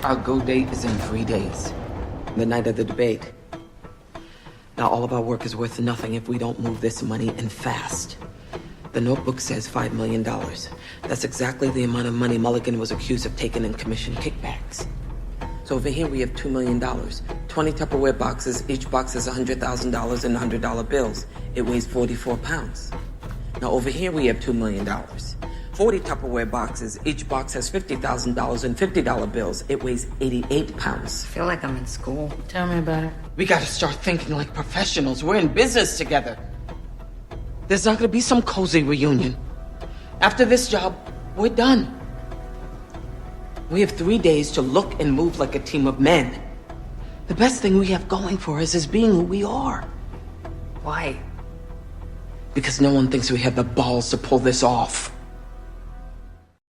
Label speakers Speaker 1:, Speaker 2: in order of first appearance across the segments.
Speaker 1: Our go date is in 3 days, the night of the debate. Now, all of our work is worth nothing if we don't move this money and fast. The notebook says $5 million. That's exactly the amount of money Mulligan was accused of taking in commission kickbacks. So over here we have $2 million. 20 Tupperware boxes, each box has $100,000 in $100 bills. It weighs 44 pounds. Now over here we have $2 million. 40 Tupperware boxes, each box has $50,000 in $50 bills. It weighs 88 pounds.
Speaker 2: I feel like I'm in school.
Speaker 3: Tell me about it.
Speaker 1: We gotta start thinking like professionals. We're in business together. There's not gonna be some cozy reunion. After this job, we're done. We have 3 days to look and move like a team of men. The best thing we have going for us is being who we are.
Speaker 2: Why?
Speaker 1: Because no one thinks we have the balls to pull this off.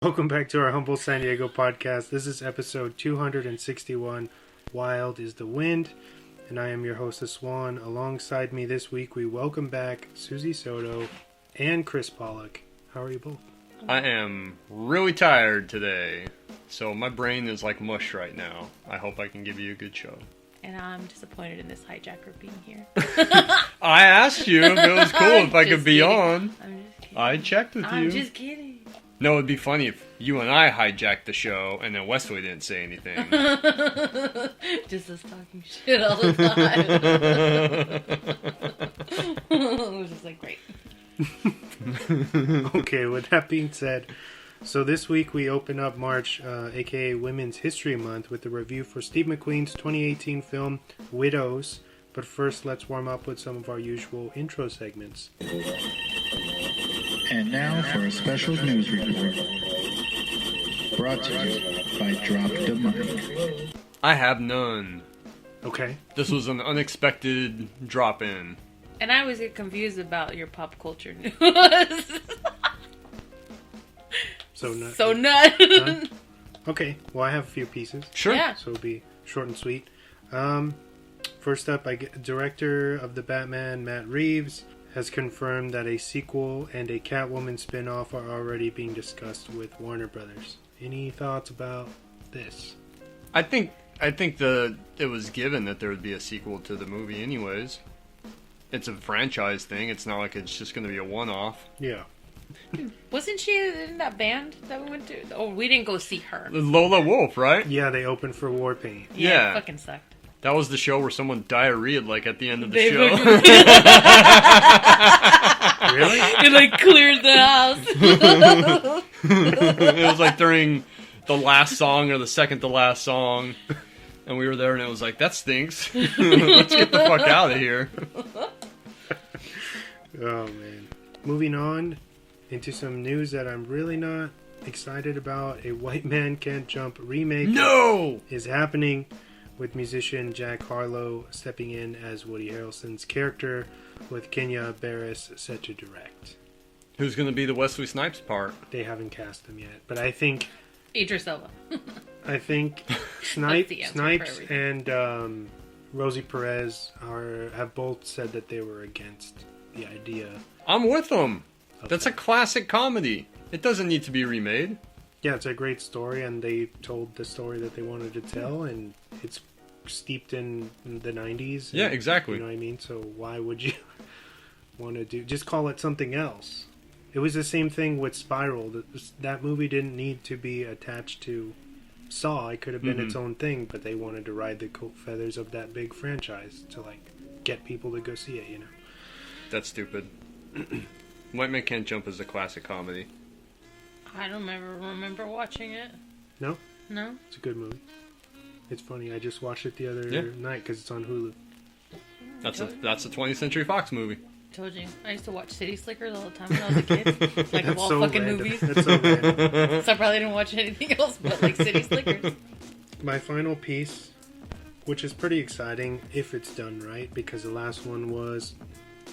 Speaker 4: Welcome back to our Humble San Diego podcast. This is episode 261, Wild is the Wind, and I am your host, Swan. Alongside me this week, we welcome back Susie Soto and Chris Pawlak. How are you both?
Speaker 5: I am really tired today, so my brain is like mush right now. I hope I can give you a good show.
Speaker 3: And I'm disappointed in this hijacker being here.
Speaker 5: I asked you if it was cool if I could be
Speaker 3: kidding.
Speaker 5: on.
Speaker 3: I'm just kidding.
Speaker 5: I checked with you.
Speaker 3: I'm just kidding.
Speaker 5: No, it'd be funny if you and I hijacked the show and then Wesley didn't say anything.
Speaker 3: Just us talking shit all the time. It was just like, great.
Speaker 4: Okay, with that being said, so this week we open up March, aka Women's History Month, with a review for Steve McQueen's 2018 film WIDOWS. But first, let's warm up with some of our usual intro segments.
Speaker 6: And now for a special news report. Brought to you by Drop the Mic.
Speaker 5: I have none.
Speaker 4: Okay.
Speaker 5: This was an unexpected drop-in.
Speaker 3: And I always get confused about your pop culture news.
Speaker 4: So none.
Speaker 3: None.
Speaker 4: Okay, well I have a few pieces.
Speaker 5: Sure.
Speaker 3: Yeah.
Speaker 4: So it'll be short and sweet. First up, director of the Batman, Matt Reeves, has confirmed that a sequel and a Catwoman spin-off are already being discussed with Warner Brothers. Any thoughts about this?
Speaker 5: I think it was given that there would be a sequel to the movie anyways. It's a franchise thing. It's not like it's just going to be a one-off.
Speaker 4: Yeah.
Speaker 3: Wasn't she in that band that we went to? Oh, we didn't go see her.
Speaker 5: Lola Wolf, right?
Speaker 4: Yeah, they opened for Warpaint.
Speaker 5: Yeah.
Speaker 3: It fucking sucked.
Speaker 5: That was the show where someone diarrheaed, like, at the end of the
Speaker 3: They
Speaker 5: show.
Speaker 4: Really?
Speaker 3: It like cleared the house.
Speaker 5: It was like during the last song or the second to last song. And we were there and it was like, that stinks. Let's get the fuck out of here.
Speaker 4: Oh, man. Moving on into some news that I'm really not excited about. A White Man Can't Jump remake is happening, with musician Jack Harlow stepping in as Woody Harrelson's character, with Kenya Barris set to direct.
Speaker 5: Who's going to be the Wesley Snipes part?
Speaker 4: They haven't cast him yet, but I think
Speaker 3: Idris Elba.
Speaker 4: Snipes and Rosie Perez have both said that they were against the idea.
Speaker 5: I'm with them.
Speaker 4: Okay.
Speaker 5: That's a classic comedy. It doesn't need to be remade.
Speaker 4: Yeah, it's a great story, and they told the story that they wanted to tell, and it's steeped in the 90s.
Speaker 5: Yeah, exactly.
Speaker 4: You know what I mean? So why would you want to just call it something else? It was the same thing with Spiral. That movie didn't need to be attached to Saw. It could have been its own thing, but they wanted to ride the coat feathers of that big franchise to, like, get people to go see it, you know?
Speaker 5: That's stupid. White Man Can't Jump is a classic comedy.
Speaker 3: I don't ever remember watching it.
Speaker 4: No?
Speaker 3: No?
Speaker 4: It's a good movie. It's funny. I just watched it the other night because it's on Hulu.
Speaker 5: That's a 20th Century Fox movie.
Speaker 3: Told you. I used to watch City Slickers all the time when I was a kid. Like, of all
Speaker 4: so
Speaker 3: fucking
Speaker 4: random.
Speaker 3: movies.
Speaker 4: That's so random.
Speaker 3: So I probably didn't watch anything else but, like, City Slickers.
Speaker 4: My final piece, which is pretty exciting if it's done right, because the last one was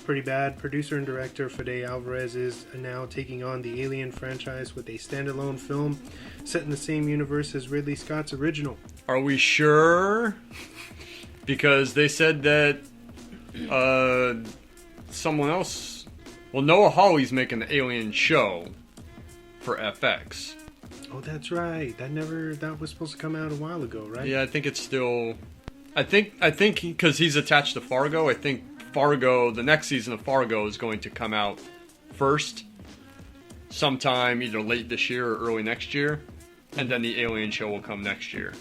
Speaker 4: pretty bad. Producer and director Fede Alvarez is now taking on the Alien franchise with a standalone film set in the same universe as Ridley Scott's original.
Speaker 5: Are we sure? Because they said that someone else... Well, Noah Hawley's making the Alien show for FX.
Speaker 4: Oh, that's right. That was supposed to come out a while ago, right?
Speaker 5: Yeah, I think it's still. I think because he's attached to Fargo. I think Fargo, the next season of Fargo, is going to come out first, sometime either late this year or early next year, and then the Alien show will come next year.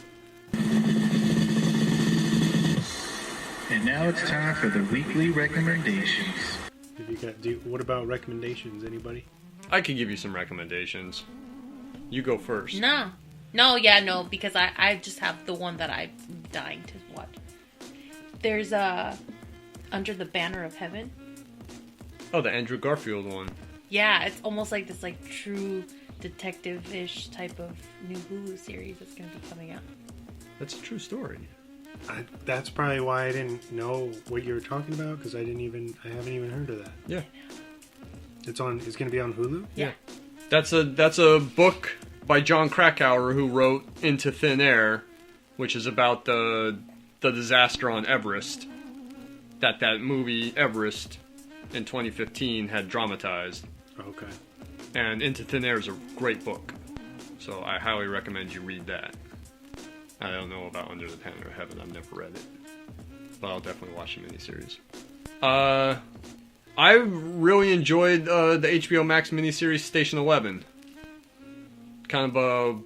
Speaker 6: And now it's time for the weekly recommendations.
Speaker 4: What about recommendations? Anybody?
Speaker 5: I could give you some recommendations. You go first.
Speaker 3: No, because I just have the one that I'm dying to watch. There's Under the Banner of Heaven.
Speaker 5: Oh, the Andrew Garfield one.
Speaker 3: Yeah, it's almost like this like true detective-ish type of new Hulu series that's going to be coming out.
Speaker 5: That's a true story.
Speaker 4: That's probably why I didn't know what you were talking about, because I haven't even heard of that.
Speaker 5: Yeah.
Speaker 4: It's going to be on Hulu?
Speaker 3: Yeah.
Speaker 5: That's a book by John Krakauer, who wrote Into Thin Air, which is about the disaster on Everest that movie Everest in 2015 had dramatized.
Speaker 4: Okay.
Speaker 5: And Into Thin Air is a great book, so I highly recommend you read that. I don't know about Under the Banner of Heaven. I've never read it, but I'll definitely watch the miniseries. I really enjoyed the HBO Max miniseries Station 11. Kind of a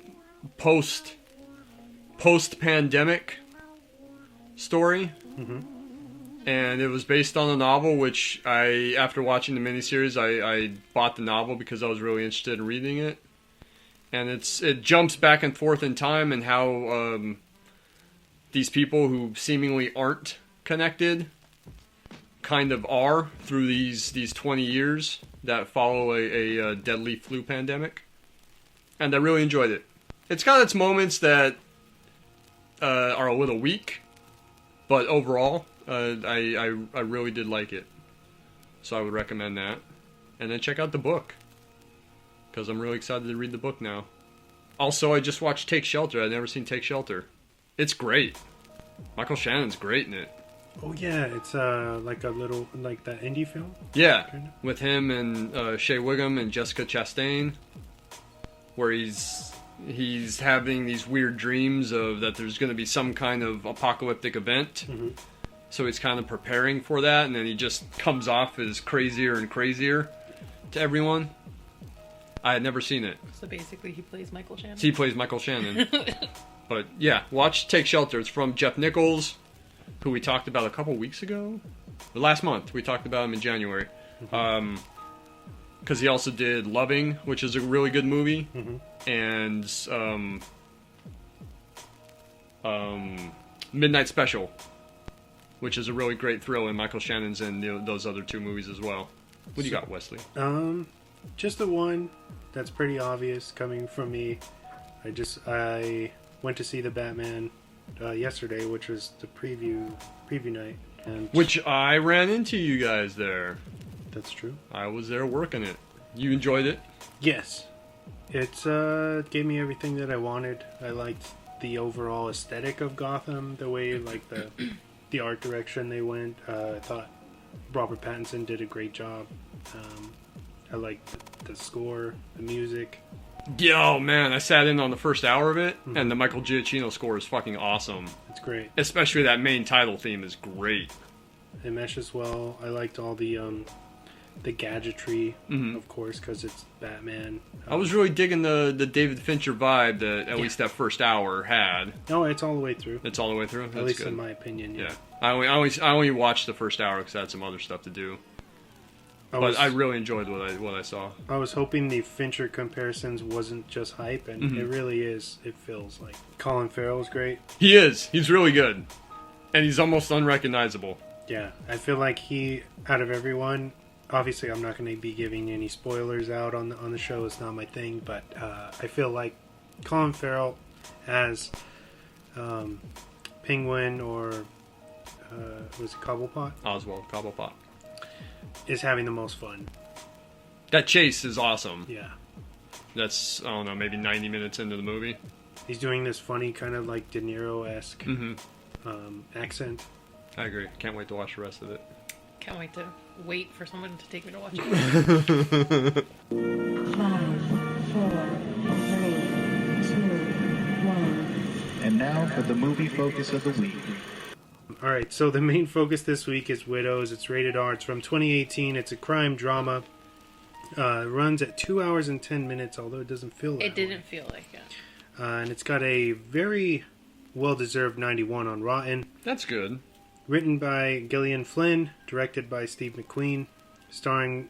Speaker 5: post-pandemic story. Mm-hmm. And it was based on a novel, which after watching the miniseries, I bought the novel because I was really interested in reading it. And it jumps back and forth in time and how these people who seemingly aren't connected kind of are through these 20 years that follow a deadly flu pandemic. And I really enjoyed it. It's got its moments that are a little weak, but overall, I really did like it. So I would recommend that. And then check out the book, because I'm really excited to read the book now. Also, I just watched Take Shelter. I'd never seen Take Shelter. It's great. Michael Shannon's great in it.
Speaker 4: Oh yeah, it's like a little like that indie film.
Speaker 5: Yeah, with him and Shea Whigham and Jessica Chastain, where he's having these weird dreams of that there's going to be some kind of apocalyptic event. Mm-hmm. So he's kind of preparing for that, and then he just comes off as crazier and crazier to everyone. I had never seen it.
Speaker 3: So basically he plays Michael Shannon.
Speaker 5: He plays Michael Shannon. But yeah, watch Take Shelter. It's from Jeff Nichols, who we talked about a couple weeks ago. Last month. We talked about him in January. Because he also did Loving, which is a really good movie. Mm-hmm. And Midnight Special, which is a really great thrill, and Michael Shannon's in those other two movies as well. What do you got, Wesley?
Speaker 4: Just the one that's pretty obvious coming from me. I went to see the Batman yesterday, which was the preview night, and
Speaker 5: which I ran into you guys there.
Speaker 4: That's true.
Speaker 5: I was there working it. You enjoyed it?
Speaker 4: Yes. It gave me everything that I wanted. I liked the overall aesthetic of Gotham, the way like the art direction they went. I thought Robert Pattinson did a great job. I liked the score, the music.
Speaker 5: Yo, man, I sat in on the first hour of it, and the Michael Giacchino score is fucking awesome.
Speaker 4: It's great.
Speaker 5: Especially that main title theme is great.
Speaker 4: It meshes well. I liked all the gadgetry, of course, because it's Batman.
Speaker 5: I was really digging the David Fincher vibe that at least that first hour had.
Speaker 4: No, it's all the way through.
Speaker 5: It's all the way through?
Speaker 4: At least
Speaker 5: good.
Speaker 4: In my opinion, yeah.
Speaker 5: I only watched the first hour because I had some other stuff to do. But I really enjoyed what I saw. I was hoping the Fincher comparisons wasn't just hype, and it really is. It feels like Colin Farrell's great. He is. He's really good. And he's almost unrecognizable. Yeah. I feel like out of everyone, obviously I'm not going to be giving any spoilers out on the show. It's not my thing. But I feel like Colin Farrell as Penguin or was it Cobblepot? Oswald Cobblepot. Is having the most fun. That chase is awesome. Yeah. That's, I don't know, maybe 90 minutes into the movie. He's doing this funny kind of like De Niro-esque accent. I agree. Can't wait to watch the rest of it. Can't wait to wait for someone to take me to watch it. 5, 4, 3,
Speaker 6: for the movie focus of the week.
Speaker 4: Alright, so the main focus this week is Widows. It's rated R. It's from 2018. It's a crime drama. It runs at 2 hours and 10 minutes, although it doesn't feel that
Speaker 3: It didn't feel like it.
Speaker 4: And it's got a very well-deserved 91 on Rotten.
Speaker 5: That's good.
Speaker 4: Written by Gillian Flynn, directed by Steve McQueen, starring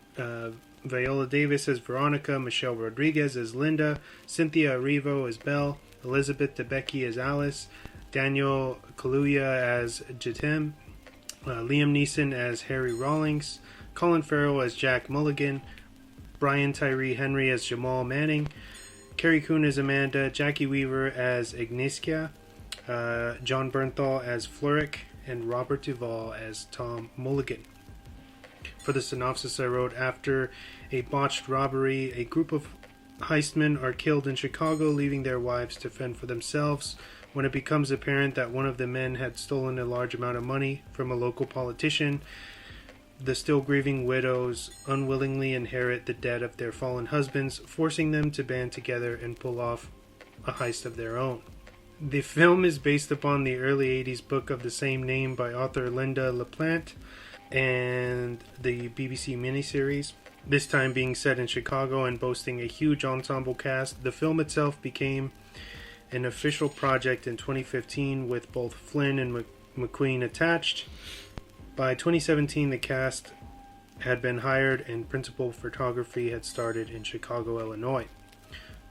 Speaker 4: Viola Davis as Veronica, Michelle Rodriguez as Linda, Cynthia Erivo as Belle, Elizabeth Debicki as Alice, Daniel Kaluuya as Jatim, Liam Neeson as Harry Rawlings, Colin Farrell as Jack Mulligan, Brian Tyree Henry as Jamal Manning, Carrie Coon as Amanda, Jackie Weaver as Agnieszka, John Bernthal as Floric, and Robert Duvall as Tom Mulligan. For the synopsis I wrote, after a botched robbery, a group of heistmen are killed in Chicago, leaving their wives to fend for themselves. When it becomes apparent that one of the men had stolen a large amount of money from a local politician, the still grieving widows unwillingly inherit the debt of their fallen husbands, forcing them to band together and pull off a heist of their own. The film is based upon the early 80s book of the same name by author Linda LaPlante and the BBC miniseries, this time being set in Chicago and boasting a huge ensemble cast. The film itself became an official project in 2015 with both Flynn and McQueen attached. By 2017, the cast had been hired and principal photography had started in Chicago, Illinois.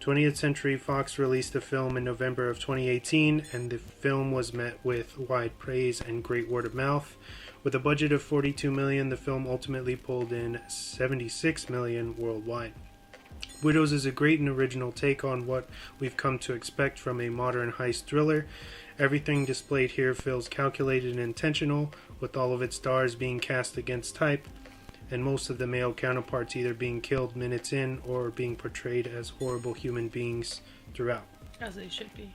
Speaker 4: 20th Century Fox released the film in November of 2018, and the film was met with wide praise and great word of mouth. With a budget of $42 million, the film ultimately pulled in $76 million worldwide. Widows is a great and original take on what we've come to expect from a modern heist thriller. Everything displayed here feels calculated and intentional, with all of its stars being cast against type, and most of the male counterparts either being killed minutes in or being portrayed as horrible human beings throughout.
Speaker 3: As they should be.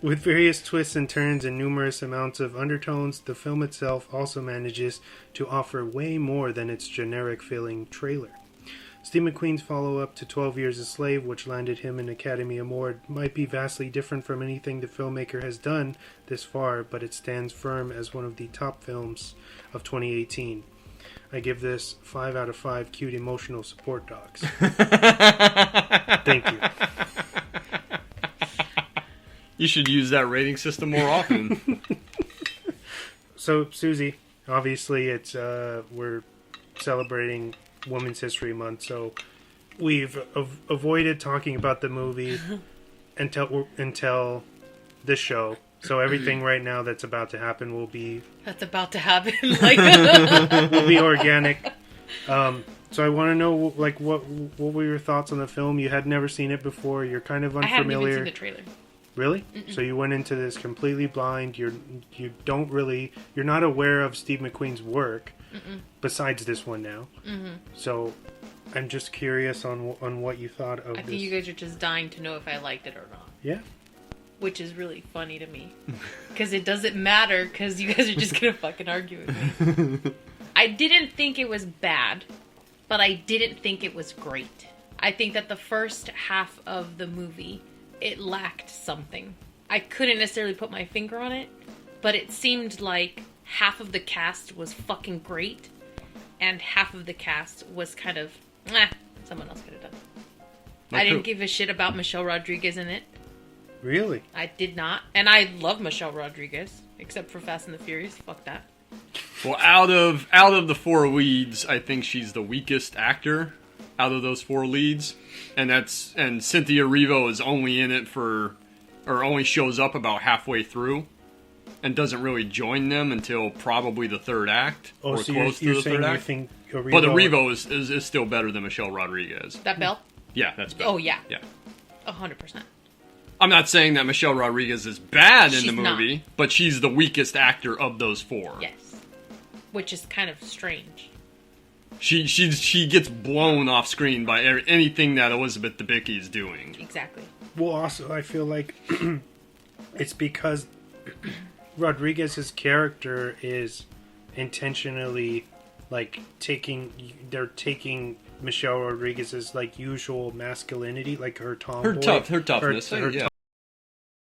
Speaker 4: With various twists and turns and numerous amounts of undertones, the film itself also manages to offer way more than its generic-feeling trailer. Steve McQueen's follow-up to 12 Years a Slave, which landed him an Academy Award, might be vastly different from anything the filmmaker has done this far, but it stands firm as one of the top films of 2018. I give this 5 out of 5 cute emotional support dogs. Thank you.
Speaker 5: You should use that rating system more often.
Speaker 4: So, Susie, obviously it's we're celebrating Women's History Month, so we've avoided talking about the movie until this show. So everything right now that's about to happen will be will be organic. So I want to know, like, what were your thoughts on the film? You had never seen it before. You're kind of unfamiliar.
Speaker 3: I hadn't even seen the trailer.
Speaker 4: Really? Mm-mm. So you went into this completely blind. You're not aware of Steve McQueen's work. Mm-mm. Besides this one now. Mm-hmm. So I'm just curious on what you thought of this.
Speaker 3: I think you guys are just dying to know if I liked it or not.
Speaker 4: Yeah.
Speaker 3: Which is really funny to me. Because it doesn't matter, because you guys are just going to fucking argue with me. I didn't think it was bad, but I didn't think it was great. I think that the first half of the movie, it lacked something. I couldn't necessarily put my finger on it, but it seemed like half of the cast was fucking great, and half of the cast was kind of, someone else could have done it. I didn't give a shit about Michelle Rodriguez in it.
Speaker 4: Really?
Speaker 3: I did not. And I love Michelle Rodriguez, except for Fast and the Furious. Fuck that.
Speaker 5: Well, out of the four leads, I think she's the weakest actor out of those four leads. And Cynthia Erivo is only in it only shows up about halfway through and doesn't really join them until probably the third act.
Speaker 4: Oh,
Speaker 5: or
Speaker 4: so
Speaker 5: close
Speaker 4: you're
Speaker 5: to the
Speaker 4: saying
Speaker 5: third
Speaker 4: you
Speaker 5: act.
Speaker 4: think Erivo...
Speaker 5: But Erivo is still better than Michelle Rodriguez.
Speaker 3: That Belle?
Speaker 5: Yeah, that's Belle.
Speaker 3: Oh, yeah.
Speaker 5: Yeah.
Speaker 3: 100%.
Speaker 5: I'm not saying that Michelle Rodriguez is bad in the
Speaker 3: She's
Speaker 5: movie,
Speaker 3: not.
Speaker 5: but she's the weakest actor of those four.
Speaker 3: Yes. Which is kind of strange.
Speaker 5: She gets blown off screen by anything that Elizabeth Debicki is doing.
Speaker 3: Exactly.
Speaker 4: Well, also, I feel like it's because Rodriguez's character is intentionally, like, taking Michelle Rodriguez's, like, usual masculinity, like her tomboy.
Speaker 5: Her toughness.
Speaker 4: Her
Speaker 5: Yeah.